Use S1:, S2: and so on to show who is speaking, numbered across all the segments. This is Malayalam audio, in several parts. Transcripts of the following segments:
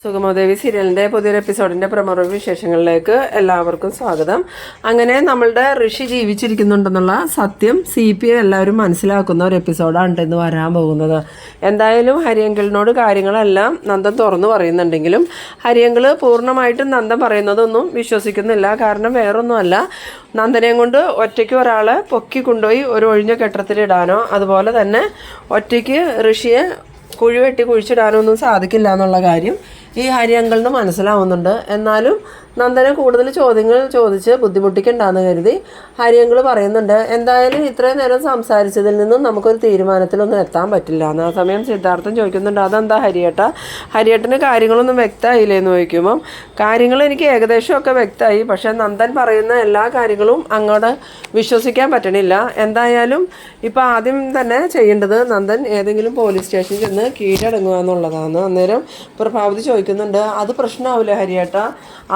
S1: സുഗമോദേവി സീരിയലിൻ്റെ പുതിയൊരു എപ്പിസോഡിൻ്റെ പ്രമോ വിശേഷങ്ങളിലേക്ക് എല്ലാവർക്കും സ്വാഗതം. അങ്ങനെ നമ്മളുടെ ഋഷി ജീവിച്ചിരിക്കുന്നുണ്ടെന്നുള്ള സത്യം CP എല്ലാവരും മനസ്സിലാക്കുന്ന ഒരു എപ്പിസോഡാണ് ഇന്ന് വരാൻ പോകുന്നത്. എന്തായാലും ഹരിയങ്കിളിനോട് കാര്യങ്ങളെല്ലാം നന്ദൻ തുറന്നു പറയുന്നുണ്ടെങ്കിലും ഹരിയങ്കിൾ പൂർണ്ണമായിട്ടും നന്ദൻ പറയുന്നതൊന്നും വിശ്വസിക്കുന്നില്ല. കാരണം വേറൊന്നുമല്ല, നന്ദനെയും കൊണ്ട് ഒറ്റയ്ക്ക് ഒരാളെ പൊക്കി കൊണ്ടുപോയി ഒരു ഒഴിഞ്ഞ കെട്ടിടത്തിലിടാനോ അതുപോലെ തന്നെ ഒറ്റയ്ക്ക് ഋഷിയെ കുഴി കുഴിച്ചിടാനൊന്നും സാധിക്കില്ല എന്നുള്ള കാര്യം ഈ ഹരിയങ്കിളിന് മനസ്സിലാവുന്നുണ്ട്. എന്നാലും നന്ദനെ കൂടുതൽ ചോദ്യങ്ങൾ ചോദിച്ച് ബുദ്ധിമുട്ടിക്കണ്ടെന്ന് കരുതി ഹരിയങ്കിൾ പറയുന്നുണ്ട്, എന്തായാലും ഇത്രയും നേരം സംസാരിച്ചതിൽ നിന്നും നമുക്കൊരു തീരുമാനത്തിലൊന്നും എത്താൻ പറ്റില്ല എന്ന്. ആ സമയം സിദ്ധാർത്ഥൻ ചോദിക്കുന്നുണ്ട്, അതെന്താ ഹരിയേട്ടന് കാര്യങ്ങളൊന്നും വ്യക്തമായില്ലേ എന്ന് ചോദിക്കുമ്പം കാര്യങ്ങൾ എനിക്ക് ഏകദേശമൊക്കെ വ്യക്തമായി, പക്ഷേ നന്ദൻ പറയുന്ന എല്ലാ കാര്യങ്ങളും അങ്ങോട്ട് വിശ്വസിക്കാൻ പറ്റണില്ല. എന്തായാലും ഇപ്പം ആദ്യം തന്നെ ചെയ്യേണ്ടത് നന്ദൻ ഏതെങ്കിലും പോലീസ് സ്റ്റേഷനിൽ ചെന്ന് കീഴടങ്ങുക എന്നുള്ളതാണ്. അന്നേരം പ്രഭാവതി ചോദിക്കുന്നുണ്ട്, അത് പ്രശ്നമാവില്ലേ ഹരിയേട്ട,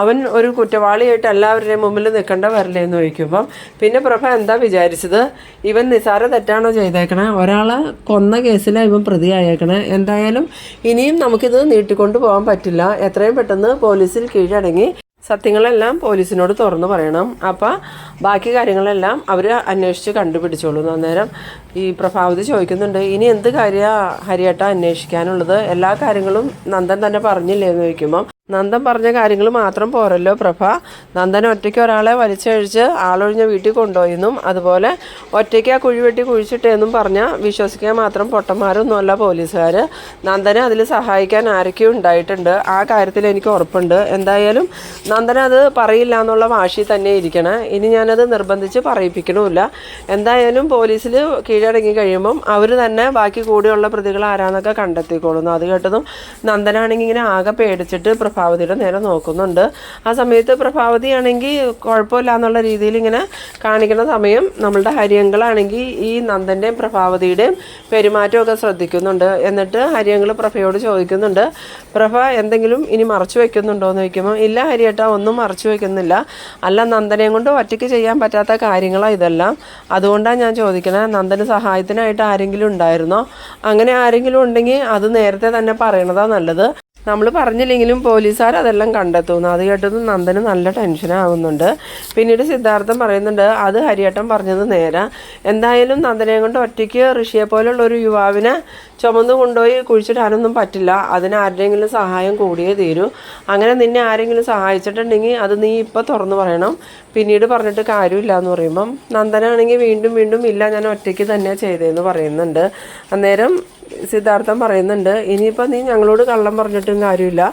S1: അവൻ ഒരു കുറ്റവാളിയായിട്ട് എല്ലാവരുടെയും മുമ്പിൽ നിൽക്കേണ്ട വരില്ലേ എന്ന് ചോദിക്കുമ്പം പിന്നെ പ്രഭ എന്താ വിചാരിച്ചത്, ഇവൻ നിസാര തെറ്റാണോ ചെയ്തേക്കണേ, ഒരാളെ കൊന്ന കേസിലാണ് ഇവൻ പ്രതിയായേക്കണേ. എന്തായാലും ഇനിയും നമുക്കിത് നീട്ടിക്കൊണ്ട് പോകാൻ പറ്റില്ല, എത്രയും പെട്ടെന്ന് പോലീസിൽ കീഴടങ്ങി സത്യങ്ങളെല്ലാം പോലീസിനോട് തുറന്നു പറയണം. അപ്പം ബാക്കി കാര്യങ്ങളെല്ലാം അവർ അന്വേഷിച്ച് കണ്ടുപിടിച്ചോളൂ. അന്നേരം ഈ പ്രഭാവതി ചോദിക്കുന്നുണ്ട്, ഇനി എന്ത് കാര്യമാണ് ഹരിയേട്ട അന്വേഷിക്കാനുള്ളത്, എല്ലാ കാര്യങ്ങളും നന്ദൻ തന്നെ പറഞ്ഞില്ലേ എന്ന് ചോദിക്കുമ്പം നന്ദൻ പറഞ്ഞ കാര്യങ്ങൾ മാത്രം പോരല്ലോ പ്രഭ, നന്ദൻ ഒറ്റയ്ക്ക് ഒരാളെ വലിച്ചഴിച്ച് ആളൊഴിഞ്ഞ വീട്ടിൽ കൊണ്ടുപോയെന്നും അതുപോലെ ഒറ്റയ്ക്ക് ആ കുഴി കുഴിച്ചിട്ടേന്നും പറഞ്ഞാൽ വിശ്വസിക്കാൻ മാത്രം പൊട്ടന്മാരൊന്നുമല്ല പോലീസുകാർ. നന്ദനെ അതിൽ സഹായിക്കാൻ ആരൊക്കെയും ഉണ്ടായിട്ടുണ്ട്, ആ കാര്യത്തിൽ എനിക്ക് ഉറപ്പുണ്ട്. എന്തായാലും നന്ദന അത് പറയില്ല എന്നുള്ള വാശി തന്നെ ഇരിക്കണം. ഇനി ഞാനത് നിർബന്ധിച്ച് പറയിപ്പിക്കണമില്ല. എന്തായാലും പോലീസിൽ കീഴടങ്ങി കഴിയുമ്പം അവർ തന്നെ ബാക്കി കൂടെയുള്ള പ്രതികൾ ആരാന്നൊക്കെ കണ്ടെത്തിക്കൊള്ളുന്നു. അത് കേട്ടതും നന്ദനാണെങ്കിൽ ഇങ്ങനെ ആകെ പേടിച്ചിട്ട് പ്രഭാവതിയുടെ നേരെ നോക്കുന്നുണ്ട്. ആ സമയത്ത് പ്രഭാവതിയാണെങ്കിൽ കുഴപ്പമില്ല എന്നുള്ള രീതിയിൽ ഇങ്ങനെ കാണിക്കുന്ന സമയം നമ്മളുടെ ഹരിയങ്കിളാണെങ്കിൽ ഈ നന്ദൻ്റെയും പ്രഭാവതിയുടെയും പെരുമാറ്റമൊക്കെ ശ്രദ്ധിക്കുന്നുണ്ട്. എന്നിട്ട് ഹരിയങ്കിൾ പ്രഭയോട് ചോദിക്കുന്നുണ്ട്, പ്രഭ എന്തെങ്കിലും ഇനി മറച്ചു വയ്ക്കുന്നുണ്ടോ എന്ന് ചോദിക്കുമ്പോൾ ഇല്ല ഹരിയേട്ടാ, ഒന്നും മറച്ചു വയ്ക്കുന്നില്ല, അല്ല നന്ദനെയും കൊണ്ട് ഒറ്റയ്ക്ക് ചെയ്യാൻ പറ്റാത്ത കാര്യങ്ങളാണ് ഇതെല്ലാം, അതുകൊണ്ടാണ് ഞാൻ ചോദിക്കണേ, നന്ദന് സഹായത്തിനായിട്ട് ആരെങ്കിലും ഉണ്ടായിരുന്നോ, അങ്ങനെ ആരെങ്കിലും ഉണ്ടെങ്കിൽ അത് നേരത്തെ തന്നെ പറയണതാണ് നല്ലത്, നമ്മൾ പറഞ്ഞില്ലെങ്കിലും പോലീസുകാർ അതെല്ലാം കണ്ടെത്തുന്നു. അത് കേട്ടത് നന്ദന് നല്ല ടെൻഷനാകുന്നുണ്ട്. പിന്നീട് സിദ്ധാർത്ഥൻ പറയുന്നുണ്ട്, അത് ഹരിയേട്ടൻ പറഞ്ഞത് നേരെ, എന്തായാലും നന്ദനെ കൊണ്ട് ഒറ്റയ്ക്ക് ഋഷിയെ പോലുള്ള ഒരു യുവാവിനെ ചുമന്ന് കൊണ്ടുപോയി കുഴിച്ചിടാനൊന്നും പറ്റില്ല, അതിന് ആരുടെയെങ്കിലും സഹായം കൂടിയേ തീരൂ. അങ്ങനെ നിന്നെ ആരെങ്കിലും സഹായിച്ചിട്ടുണ്ടെങ്കിൽ അത് നീ ഇപ്പോൾ തുറന്നു പറയണം, പിന്നീട് പറഞ്ഞിട്ട് കാര്യമില്ല എന്ന് പറയുമ്പം നന്ദനാണെങ്കിൽ വീണ്ടും ഇല്ല, ഞാൻ ഒറ്റയ്ക്ക് തന്നെ ചെയ്തതെന്ന് പറയുന്നുണ്ട്. അന്നേരം സിദ്ധാർത്ഥൻ പറയുന്നുണ്ട്, ഇനിയിപ്പോൾ നീ ഞങ്ങളോട് കള്ളം പറഞ്ഞിട്ടും കാര്യമില്ല,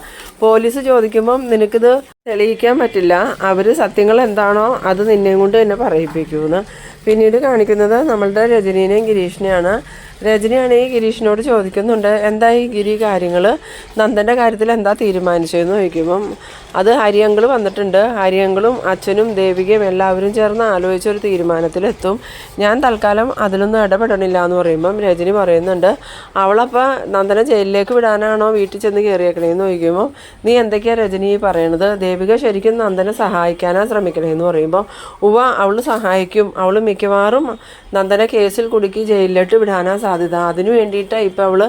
S1: പോലീസ് ചോദിക്കുമ്പം നിനക്കിത് തെളിയിക്കാൻ പറ്റില്ല, അവർ സത്യങ്ങൾ എന്താണോ അത് നിന്നെയും കൊണ്ട് തന്നെ പറയിപ്പിക്കുമെന്ന്. പിന്നീട് കാണിക്കുന്നത് നമ്മളുടെ രജനീനെയും ഗിരീഷിനെയാണ്. രജനിയാണെങ്കിൽ ഗിരീഷിനോട് ചോദിക്കുന്നുണ്ട്, എന്തായി ഗിരി കാര്യങ്ങൾ, നന്ദൻ്റെ കാര്യത്തിൽ എന്താ തീരുമാനിച്ചതെന്ന് ചോദിക്കുമ്പം അത് ഹരിയങ്കിൾ വന്നിട്ടുണ്ട്, ഹരിയങ്കിളും അച്ഛനും ദേവികയും എല്ലാവരും ചേർന്ന് ആലോചിച്ചൊരു തീരുമാനത്തിലെത്തും, ഞാൻ തൽക്കാലം അതിലൊന്നും ഇടപെടണില്ല എന്ന് പറയുമ്പം രജനി പറയുന്നുണ്ട്, അവളപ്പോൾ നന്ദനെ ജയിലിലേക്ക് വിടാനാണോ വീട്ടിൽ ചെന്ന് കയറിയേക്കണേന്ന് ചോദിക്കുമ്പോൾ നീ എന്തൊക്കെയാണ് രജനി പറയണത്, ദേവിക ശരിക്കും നന്ദനെ സഹായിക്കാനാണ് ശ്രമിക്കണേന്ന് പറയുമ്പോൾ അവൾ സഹായിക്കും, അവൾ മിക്കവാറും നന്ദനെ കേസിൽ കുടുക്കി ജയിലിലോട്ട് വിടാനാണ് സാധ്യത, അതിനു വേണ്ടിയിട്ടാണ് ഇപ്പോൾ അവൾ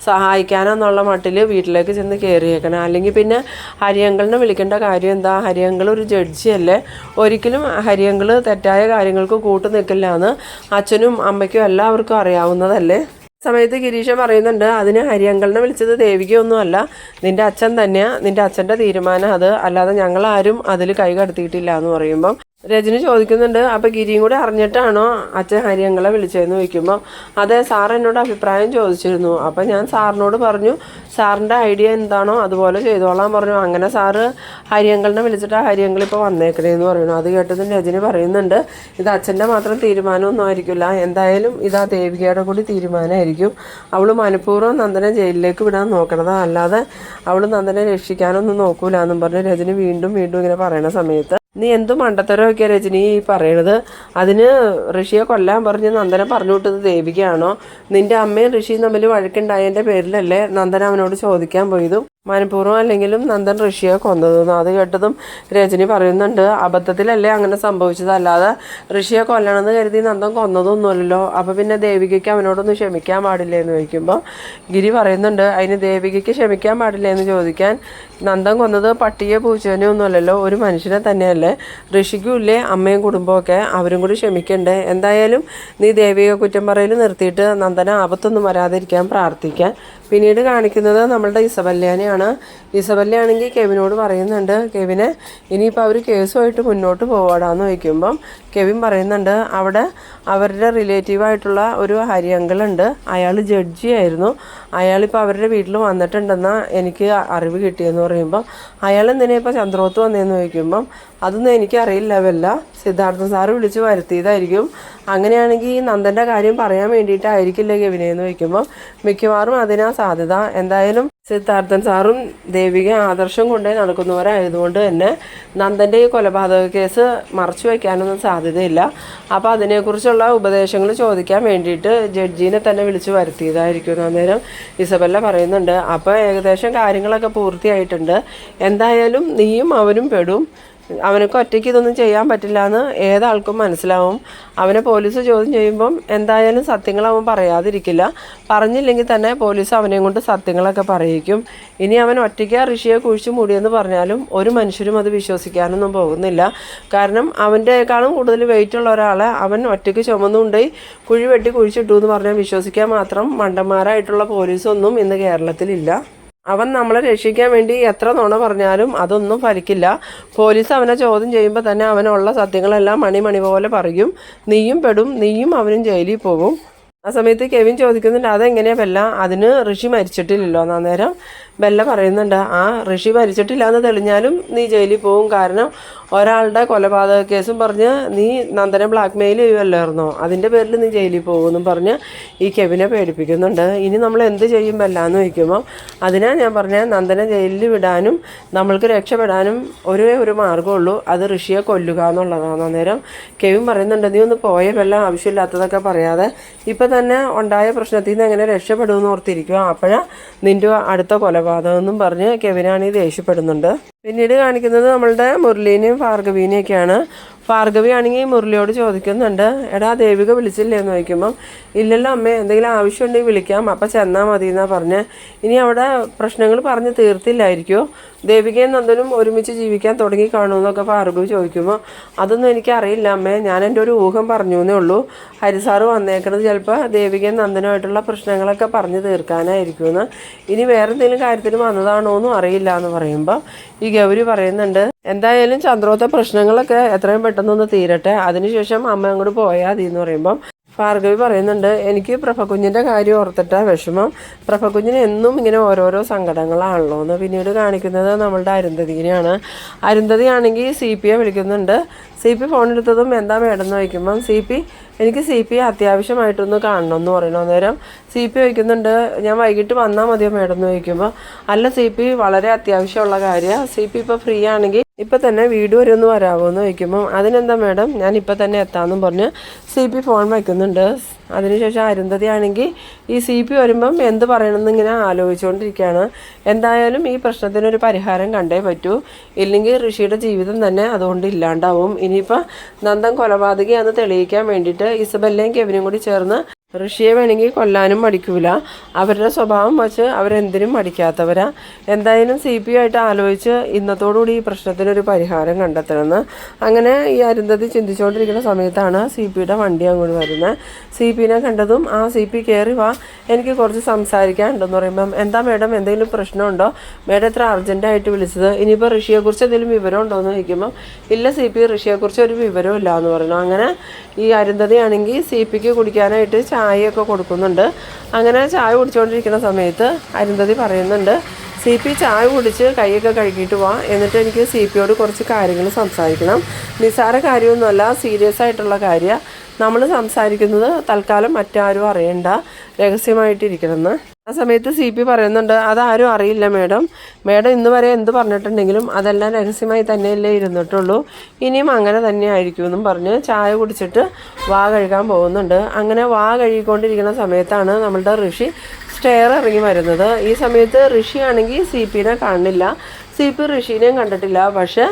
S1: സഹായിക്കാനെന്നുള്ള മട്ടിൽ വീട്ടിലേക്ക് ചെന്ന് കയറിയേക്കണം. അല്ലെങ്കിൽ പിന്നെ ഹരിയങ്കിളിനെ വിളിക്കേണ്ട കാര്യം എന്താ, ഹരിയങ്കിൾ ഒരു ജഡ്ജിയല്ലേ, ഒരിക്കലും ഹരിയങ്കിൾ തെറ്റായ കാര്യങ്ങൾക്ക് കൂട്ടു നിൽക്കില്ല എന്ന് അച്ഛനും അമ്മയ്ക്കും എല്ലാവർക്കും അറിയാവുന്നതല്ലേ. സമയത്ത് ഗിരീഷ പറയുന്നുണ്ട്, അതിന് ഹരിയങ്കിളിനെ വിളിച്ചത് ദേവികയൊന്നുമല്ല, നിൻ്റെ അച്ഛൻ തന്നെയാണ്, നിൻ്റെ അച്ഛൻ്റെ തീരുമാനം അത്, അല്ലാതെ ഞങ്ങളാരും അതിൽ കൈ കടത്തിയിട്ടില്ല എന്ന് പറയുമ്പം രജനി ചോദിക്കുന്നുണ്ട്, അപ്പോൾ ഗിരിയും കൂടെ അറിഞ്ഞിട്ടാണോ അച്ഛൻ ഹരിയങ്കിളെ വിളിച്ചതെന്ന് ചോദിക്കുമ്പോൾ അതെ, സാർ എന്നോട് അഭിപ്രായം ചോദിച്ചിരുന്നു, അപ്പം ഞാൻ സാറിനോട് പറഞ്ഞു സാറിൻ്റെ ഐഡിയ എന്താണോ അതുപോലെ ചെയ്തോളാൻ പറഞ്ഞു, അങ്ങനെ സാറ് ഹരിയങ്കിളിനെ വിളിച്ചിട്ട് ഹരിയങ്കിൾ ഇപ്പോൾ വന്നേക്കണേന്ന് പറയുന്നു. അത് കേട്ടതും രജനി പറയുന്നുണ്ട്, ഇത് അച്ഛൻ്റെ മാത്രം തീരുമാനമൊന്നും ആയിരിക്കില്ല, എന്തായാലും ഇതാ ദേവികയുടെ കൂടി തീരുമാനമായിരിക്കും, അവൾ മനഃപൂർവ്വം നന്ദനെ ജയിലിലേക്ക് വിടാൻ നോക്കണത്, അല്ലാതെ അവൾ നന്ദനെ രക്ഷിക്കാനൊന്നും നോക്കൂല എന്നും പറഞ്ഞ് രജനി വീണ്ടും ഇങ്ങനെ പറയണ സമയത്ത് നീ എന്തു മണ്ടത്തരമൊക്കെ രജനി ഈ പറയണത്, അതിന് ഋഷിയെ കൊല്ലാൻ പറഞ്ഞ് നന്ദനെ പറഞ്ഞു വിട്ടത് ദേവികയാണോ, നിൻ്റെ അമ്മയും ഋഷിയും തമ്മിൽ വഴക്കുണ്ടായതിൻ്റെ പേരിലല്ലേ നന്ദന അവനോട് ചോദിക്കാൻ പോയതും മനഃപൂർവ്വം അല്ലെങ്കിലും നന്ദൻ ഋഷിയെ കൊന്നതെന്ന്. അത് കേട്ടതും രജനി പറയുന്നുണ്ട്, അബദ്ധത്തിലല്ലേ അങ്ങനെ സംഭവിച്ചത്, അല്ലാതെ ഋഷിയെ കൊല്ലണമെന്ന് കരുതി നന്ദൻ കൊന്നതൊന്നുമല്ലല്ലോ. അപ്പോൾ പിന്നെ ദേവികയ്ക്ക് അവനോടൊന്ന് ക്ഷമിക്കാൻ പാടില്ലേ എന്ന് ചോദിക്കുമ്പോൾ ഗിരി പറയുന്നുണ്ട്, അതിന് ദേവികയ്ക്ക് ക്ഷമിക്കാൻ പാടില്ലേ എന്ന് ചോദിക്കാൻ, നന്ദൻ കൊന്നത് പട്ടിയെ പൂച്ചേനെ ഒന്നുമല്ലല്ലോ, ഒരു മനുഷ്യനെ തന്നെയല്ലേ. ഋഷിക്കും ഇല്ലേ അമ്മയും കുടുംബമൊക്കെ, അവരും കൂടി ക്ഷമിക്കണ്ടേ. എന്തായാലും നീ ദേവിക കുറ്റം പറയൽ നിർത്തിയിട്ട് നന്ദന ആപത്തൊന്നും വരാതിരിക്കാൻ പ്രാർത്ഥിക്കാൻ. പിന്നീട് കാണിക്കുന്നത് നമ്മളുടെ ഇസബല്ലേനെയാണ്. ഇസബല്ലയാണെങ്കിൽ കെവിനോട് പറയുന്നുണ്ട്, കെവിനെ ഇനിയിപ്പോൾ അവർ കേസുമായിട്ട് മുന്നോട്ട് പോവാടാന്ന് ചോദിക്കുമ്പം കെവിൻ പറയുന്നുണ്ട്, അവിടെ അവരുടെ റിലേറ്റീവായിട്ടുള്ള ഒരു ഹരി അങ്കിളുണ്ട്, അയാൾ ജഡ്ജിയായിരുന്നു, അയാളിപ്പോൾ അവരുടെ വീട്ടിൽ വന്നിട്ടുണ്ടെന്നാ എനിക്ക് അറിവ് കിട്ടിയെന്ന് പറയുമ്പോൾ അയാൾ എന്തിനാ ഇപ്പോൾ ചന്ദ്രോത്ത് വന്നതെന്ന് ചോദിക്കുമ്പം അതൊന്നും എനിക്കറിയില്ല, വല്ല സിദ്ധാർത്ഥ സാറ് വിളിച്ച് വരുത്തിയതായിരിക്കും. അങ്ങനെയാണെങ്കിൽ ഈ നന്ദൻ്റെ കാര്യം പറയാൻ വേണ്ടിയിട്ടായിരിക്കില്ല കെവിനെന്ന് ചോദിക്കുമ്പോൾ മിക്കവാറും അതിനാ സാധ്യത. എന്തായാലും സിദ്ധാർത്ഥൻ സാറും ദേവിക ആദർശം കൊണ്ടേ നടക്കുന്നവരായതുകൊണ്ട് തന്നെ നന്ദൻ്റെ ഈ കൊലപാതക കേസ് മറച്ചു വയ്ക്കാനൊന്നും സാധ്യതയില്ല. അപ്പോൾ അതിനെക്കുറിച്ചുള്ള ഉപദേശങ്ങൾ ചോദിക്കാൻ വേണ്ടിയിട്ട് ജഡ്ജിനെ തന്നെ വിളിച്ച് വരുത്തിയതായിരിക്കും. അന്നേരം ഇസബല്ല പറയുന്നുണ്ട്, അപ്പോൾ ഏകദേശം കാര്യങ്ങളൊക്കെ പൂർത്തിയായിട്ടുണ്ട്, എന്തായാലും നീയും അവനും പെടും, അവനൊക്കെ ഒറ്റയ്ക്ക് ഇതൊന്നും ചെയ്യാൻ പറ്റില്ല എന്ന് ഏതാൾക്കും മനസ്സിലാവും. അവനെ പോലീസ് ചോദ്യം ചെയ്യുമ്പം എന്തായാലും സത്യങ്ങൾ അവൻ പറയാതിരിക്കില്ല, പറഞ്ഞില്ലെങ്കിൽ തന്നെ പോലീസ് അവനെയും കൊണ്ട് സത്യങ്ങളൊക്കെ പറയിക്കും. ഇനി അവൻ ഒറ്റയ്ക്ക് ഋഷിയെ കുഴിച്ചു മൂടിയെന്ന് പറഞ്ഞാലും ഒരു മനുഷ്യരും അത് വിശ്വസിക്കാനൊന്നും പോകുന്നില്ല. കാരണം അവൻ്റെക്കാളും കൂടുതൽ വെയിറ്റുള്ള ഒരാളെ അവൻ ഒറ്റയ്ക്ക് ചുമന്നുകൊണ്ടുപോയി കുഴി വെട്ടി കുഴിച്ചിട്ടു എന്ന് പറഞ്ഞാൽ വിശ്വസിക്കാൻ മാത്രം മണ്ടന്മാരായിട്ടുള്ള പോലീസൊന്നും ഇന്ന് കേരളത്തിലില്ല. അവൻ നമ്മളെ രക്ഷിക്കാൻ വേണ്ടി എത്ര നുണ പറഞ്ഞാലും അതൊന്നും ഫലിക്കില്ല. പോലീസ് അവനെ ചോദ്യം ചെയ്യുമ്പോൾ തന്നെ അവനുള്ള സത്യങ്ങളെല്ലാം മണി പോലെ പറയും. നീയും പെടും, നീയും അവനും ജയിലിൽ പോകും. ആ സമയത്ത് കെവിൻ ചോദിക്കുന്നുണ്ട്, അതെങ്ങനെയാ ബെല്ല, അതിന് ഋഷി മരിച്ചിട്ടില്ലല്ലോ. അന്നേരം ബെല്ല പറയുന്നുണ്ട്, ആ ഋഷി മരിച്ചിട്ടില്ല എന്ന് തെളിഞ്ഞാലും നീ ജയിലിൽ പോകും, കാരണം ഒരാളുടെ കൊലപാതക കേസും പറഞ്ഞ് നീ നന്ദനെ ബ്ലാക്ക് മെയിൽ ചെയ്യുമല്ലായിരുന്നോ, അതിൻ്റെ പേരിൽ നീ ജയിലിൽ പോകുമെന്നും പറഞ്ഞ് ഈ കെവിനെ പേടിപ്പിക്കുന്നുണ്ട്. ഇനി നമ്മൾ എന്ത് ചെയ്യും ബെല്ല എന്ന് ചോദിക്കുമ്പോൾ അതിനാ ഞാൻ പറഞ്ഞ നന്ദനെ ജയിലിൽ വിടാനും നമ്മൾക്ക് രക്ഷപ്പെടാനും ഒരു മാർഗ്ഗമുള്ളൂ, അത് ഋഷിയെ കൊല്ലുക എന്നുള്ളതാണ്. അന്നേരം കെവിൻ പറയുന്നുണ്ട്, നീ ഒന്ന് പോയ ബെല്ല, ആവശ്യമില്ലാത്തതൊക്കെ പറയാതെ ഇപ്പം തന്നെ ഉണ്ടായ പ്രശ്നത്തിൽ നിന്ന് എങ്ങനെ രക്ഷപ്പെടുമെന്ന് ഓർത്തിരിക്കുക, അപ്പോഴാണ് നിൻ്റെ അടുത്ത കൊലപാതകം എന്നും പറഞ്ഞ് കെവിനാണെങ്കിൽ ദേഷ്യപ്പെടുന്നുണ്ട്. പിന്നീട് കാണിക്കുന്നത് നമ്മളുടെ മുരളീനെയും ഭാർഗവീനെയൊക്കെയാണ്. ഭാർഗവി ആണെങ്കിൽ മുരളിയോട് ചോദിക്കുന്നുണ്ട്, എടാ ദേവിക വിളിച്ചില്ലേ എന്ന് ചോദിക്കുമ്പം ഇല്ലല്ലോ അമ്മേ, എന്തെങ്കിലും ആവശ്യമുണ്ടെങ്കിൽ വിളിക്കാം, അപ്പം ചെന്നാൽ മതി എന്നാ പറഞ്ഞ്. ഇനി അവിടെ പ്രശ്നങ്ങൾ പറഞ്ഞ് തീർത്തില്ലായിരിക്കുമോ, ദേവികയും നന്ദനും ഒരുമിച്ച് ജീവിക്കാൻ തുടങ്ങി കാണുമെന്നൊക്കെ ഭാർഗവി ചോദിക്കുമ്പോൾ അതൊന്നും എനിക്കറിയില്ല അമ്മേ, ഞാൻ എൻ്റെ ഒരു ഊഹം പറഞ്ഞു എന്നേ ഉള്ളൂ, ഹരിസാറ് വന്നേക്കണത് ചിലപ്പോൾ ദേവികയും നന്ദനുമായിട്ടുള്ള പ്രശ്നങ്ങളൊക്കെ പറഞ്ഞു തീർക്കാനായിരിക്കുമെന്ന്, ഇനി വേറെ എന്തെങ്കിലും കാര്യത്തിൽ വന്നതാണോ എന്നും അറിയില്ല എന്ന് പറയുമ്പോൾ ഈ ഗൗരി പറയുന്നുണ്ട്, എന്തായാലും ചന്ദ്രോത്തെ പ്രശ്നങ്ങളൊക്കെ എത്രയും പെട്ടെന്നൊന്ന് തീരട്ടെ, അതിനുശേഷം അമ്മ അങ്ങോട്ട് പോയാൽ മതി എന്ന് പറയുമ്പം ഭാർഗവി പറയുന്നുണ്ട്, എനിക്ക് പ്രഭകുഞ്ഞിൻ്റെ കാര്യം ഓർത്തിട്ടാണ് വിഷമം, പ്രഭകുഞ്ഞിന് എന്നും ഇങ്ങനെ ഓരോരോ സങ്കടങ്ങളാണല്ലോ എന്ന്. പിന്നീട് കാണിക്കുന്നത് നമ്മളുടെ അരുന്ധതിനെയാണ്. അരുന്ധതി ആണെങ്കിൽ CPയെ വിളിക്കുന്നുണ്ട്. CP ഫോൺ എടുത്തതും എന്താ മേഡം ചോദിക്കുമ്പം എനിക്ക് CP അത്യാവശ്യമായിട്ടൊന്ന് കാണണമെന്ന് പറയണു. അന്നേരം CP ചോദിക്കുന്നുണ്ട്, ഞാൻ വൈകിട്ട് വന്നാൽ മതിയോ മേഡം എന്ന് ചോദിക്കുമ്പോൾ അല്ല CP, വളരെ അത്യാവശ്യമുള്ള കാര്യമാണ്, CP ഇപ്പോൾ ഫ്രീ ആണെങ്കിൽ ഇപ്പം തന്നെ വീട് വരെ ഒന്ന് വരാമോ എന്ന് ചോദിക്കുമ്പം അതിനെന്താ മേഡം, ഞാൻ ഇപ്പം തന്നെ എത്താമെന്നും പറഞ്ഞ് CP ഫോൺ വയ്ക്കുന്നുണ്ട്. അതിനുശേഷം അരുന്ധതി ആണെങ്കിൽ ഈ CP വരുമ്പം എന്ത് പറയണമെന്ന് ഇങ്ങനെ ആലോചിച്ചുകൊണ്ടിരിക്കുകയാണ്. എന്തായാലും ഈ പ്രശ്നത്തിനൊരു പരിഹാരം കണ്ടേ പറ്റൂ, ഇല്ലെങ്കിൽ ഋഷിയുടെ ജീവിതം തന്നെ അതുകൊണ്ട് ഇല്ലാണ്ടാവും. ഇനിയിപ്പോൾ നന്ദൻ കൊലപാതകയാണെന്ന് തെളിയിക്കാൻ വേണ്ടിയിട്ട് ഇസബല്ലയും കെവിനും കൂടി ചേർന്ന് ഋഷിയെ വേണമെങ്കിൽ കൊല്ലാനും മടിക്കൂല, അവരുടെ സ്വഭാവം വെച്ച് അവരെന്തിനും മടിക്കാത്തവരാ. എന്തായാലും CPയായിട്ട് ആലോചിച്ച് ഇന്നത്തോടുകൂടി ഈ പ്രശ്നത്തിനൊരു പരിഹാരം കണ്ടെത്തണമെന്ന്. അങ്ങനെ ഈ അരുന്ധതി ചിന്തിച്ചുകൊണ്ടിരിക്കുന്ന സമയത്താണ് CPയുടെ വണ്ടി അങ്ങോട്ട് വരുന്നത്. CPനെ കണ്ടതും ആ CP കയറി വാ, എനിക്ക് കുറച്ച് സംസാരിക്കാനുണ്ടെന്ന് പറയുമ്പം എന്താ മേഡം, എന്തെങ്കിലും പ്രശ്നമുണ്ടോ, മേഡം എത്ര അർജൻറ്റായിട്ട് വിളിച്ചത്, ഇനിയിപ്പോൾ ഋഷിയെക്കുറിച്ച് എന്തെങ്കിലും വിവരം ഉണ്ടോ എന്ന് ചോദിക്കുമ്പം ഇല്ല CP, ഋഷിയെക്കുറിച്ച് ഒരു വിവരവും ഇല്ല എന്ന് പറഞ്ഞു. അങ്ങനെ ഈ അരുന്ധതി ആണെങ്കിൽ CPക്ക് കുടിക്കാനായിട്ട് ചായയൊക്കെ കൊടുക്കുന്നുണ്ട്. അങ്ങനെ ചായ കുടിച്ചുകൊണ്ടിരിക്കുന്ന സമയത്ത് അരുന്ധതി പറയുന്നുണ്ട്, CP ചായ കുടിച്ച് കൈയൊക്കെ കഴുകിയിട്ട് വാ, എന്നിട്ട് എനിക്ക് CPയോട് കുറച്ച് കാര്യങ്ങൾ സംസാരിക്കണം, നിസ്സാര കാര്യമൊന്നുമല്ല, സീരിയസ് ആയിട്ടുള്ള കാര്യമാണ്, നമ്മൾ സംസാരിക്കുന്നത് തൽക്കാലം മറ്റാരും അറിയണ്ട, രഹസ്യമായിട്ടിരിക്കണമെന്ന്. ആ സമയത്ത് CP പറയുന്നുണ്ട്, അതാരും അറിയില്ല മേഡം ഇന്ന് വരെ എന്ത് പറഞ്ഞിട്ടുണ്ടെങ്കിലും അതെല്ലാം രഹസ്യമായി തന്നെയല്ലേ ഇരുന്നിട്ടുള്ളൂ, ഇനിയും അങ്ങനെ തന്നെ ആയിരിക്കുമെന്നും പറഞ്ഞ് ചായ കുടിച്ചിട്ട് വാ കഴുകാൻ പോകുന്നുണ്ട്. അങ്ങനെ വാ കഴുകിക്കൊണ്ടിരിക്കുന്ന സമയത്താണ് നമ്മളുടെ ഋഷി സ്റ്റെയർ ഇറങ്ങി വരുന്നത്. ഈ സമയത്ത് ഋഷിയാണെങ്കിൽ സി പിനെ കാണുന്നില്ല, സി പി ഋഷീനെയും കണ്ടിട്ടില്ല. പക്ഷേ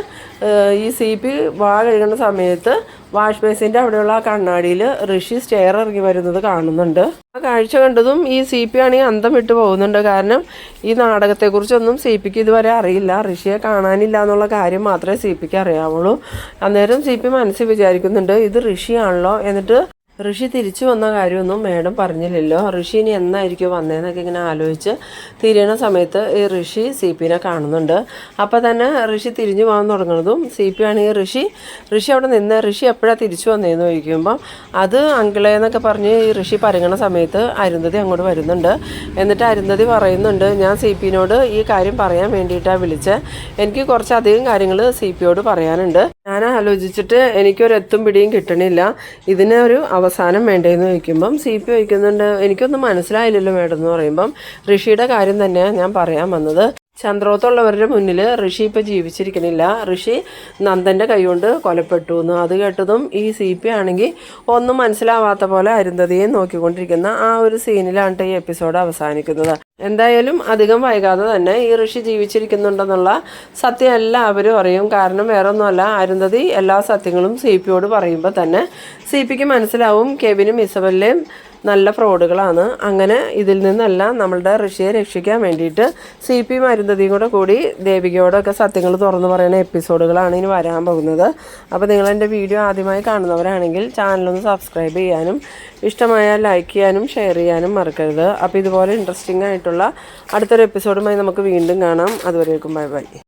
S1: ഈ സി പി വാ കഴുകുന്ന സമയത്ത് വാഷ് ബേസിൻ്റെ അവിടെയുള്ള ആ കണ്ണാടിയിൽ ഋഷി സ്റ്റെയർ ഇറങ്ങി വരുന്നത് കാണുന്നുണ്ട്. ആ കാഴ്ച കണ്ടതും ഈ സി പി ആണെങ്കിൽ അന്തം വിട്ട് പോകുന്നുണ്ട്. കാരണം ഈ നാടകത്തെക്കുറിച്ചൊന്നും സി പിക്ക് ഇതുവരെ അറിയില്ല. ഋഷിയെ കാണാനില്ല എന്നുള്ള കാര്യം മാത്രമേ സി പിക്ക് അറിയാവുള്ളൂ. അന്നേരം സി പി മനസ്സിൽ വിചാരിക്കുന്നുണ്ട്, ഇത് ഋഷിയാണല്ലോ. എന്നിട്ട് ഋഷി തിരിച്ചു വന്ന കാര്യമൊന്നും മേഡം പറഞ്ഞില്ലല്ലോ, ഋഷി ഇനി എന്നായിരിക്കും വന്നതെന്നൊക്കെ ഇങ്ങനെ ആലോചിച്ച് തിരിയണ സമയത്ത് ഈ ഋഷി സി പിനെ കാണുന്നുണ്ട്. അപ്പോൾ തന്നെ ഋഷി തിരിഞ്ഞു പോകാൻ തുടങ്ങുന്നതും സി പി ആണെങ്കിൽ ഋഷി അവിടെ നിന്ന് ഋഷി എപ്പോഴാണ് തിരിച്ചു വന്നതെന്ന് ചോദിക്കുമ്പം അത് അങ്കിളെ എന്നൊക്കെ പറഞ്ഞ് ഈ ഋഷി പരങ്ങണ സമയത്ത് അരുന്ധതി അങ്ങോട്ട് വരുന്നുണ്ട്. എന്നിട്ട് അരുന്ധതി പറയുന്നുണ്ട്, ഞാൻ സി പിനോട് ഈ കാര്യം പറയാൻ വേണ്ടിയിട്ടാണ് വിളിച്ചത്, എനിക്ക് കുറച്ചധികം കാര്യങ്ങൾ സി പിയോട് പറയാനുണ്ട്. ഞാൻ ആലോചിച്ചിട്ട് എനിക്കൊരു എത്തും പിടിയും കിട്ടണില്ല, ഇതിനൊരു അവസാനം വേണ്ടതെന്ന് ചോദിക്കുമ്പം സി പി ചോദിക്കുന്നുണ്ട്, എനിക്കൊന്നും മനസ്സിലായില്ലല്ലോ മേഡം എന്ന് പറയുമ്പം ഋഷിയുടെ കാര്യം തന്നെയാണ് ഞാൻ പറയാൻ വന്നത്. ചന്ദ്രോത്തുള്ളവരുടെ മുന്നിൽ ഋഷി ഇപ്പോൾ ജീവിച്ചിരിക്കണില്ല, ഋഷി നന്ദൻ്റെ കൈകൊണ്ട് കൊലപ്പെട്ടു എന്ന്. അത് കേട്ടതും ഈ സി പി ആണെങ്കിൽ ഒന്നും മനസ്സിലാവാത്ത പോലെ അരുന്ധതിയെ നോക്കിക്കൊണ്ടിരിക്കുന്ന ആ ഒരു സീനിലാണ് ഈ എപ്പിസോഡ് അവസാനിക്കുന്നത്. എന്തായാലും അധികം വൈകാതെ തന്നെ ഈ ഋഷി ജീവിച്ചിരിക്കുന്നുണ്ടെന്നുള്ള സത്യം എല്ലാവരും അറിയും. കാരണം വേറെ ഒന്നുമല്ല, അരുന്ധതി എല്ലാ സത്യങ്ങളും സി പിയോട് പറയുമ്പോൾ തന്നെ സി പിക്ക് മനസ്സിലാവും കെവിനും ഇസബെല്ലയും നല്ല ഫ്രോഡുകളാണ്. അങ്ങനെ ഇതിൽ നിന്നെല്ലാം നമ്മളുടെ ഋഷിയെ രക്ഷിക്കാൻ വേണ്ടിയിട്ട് സി പിയും അരുന്ധതിയും കൂടി ദേവികയോടൊക്കെ സത്യങ്ങൾ തുറന്നു പറയുന്ന എപ്പിസോഡുകളാണ് ഇനി വരാൻ പോകുന്നത്. അപ്പോൾ നിങ്ങളെൻ്റെ വീഡിയോ ആദ്യമായി കാണുന്നവരാണെങ്കിൽ ചാനലൊന്ന് സബ്സ്ക്രൈബ് ചെയ്യാനും ഇഷ്ടമായാൽ ലൈക്ക് ചെയ്യാനും ഷെയർ ചെയ്യാനും മറക്കരുത്. അപ്പോൾ ഇതുപോലെ ഇൻട്രസ്റ്റിംഗ് ആയിട്ടുള്ള അടുത്തൊരു എപ്പിസോഡുമായി നമുക്ക് വീണ്ടും കാണാം. അതുവരേക്കും ബൈ ബൈ.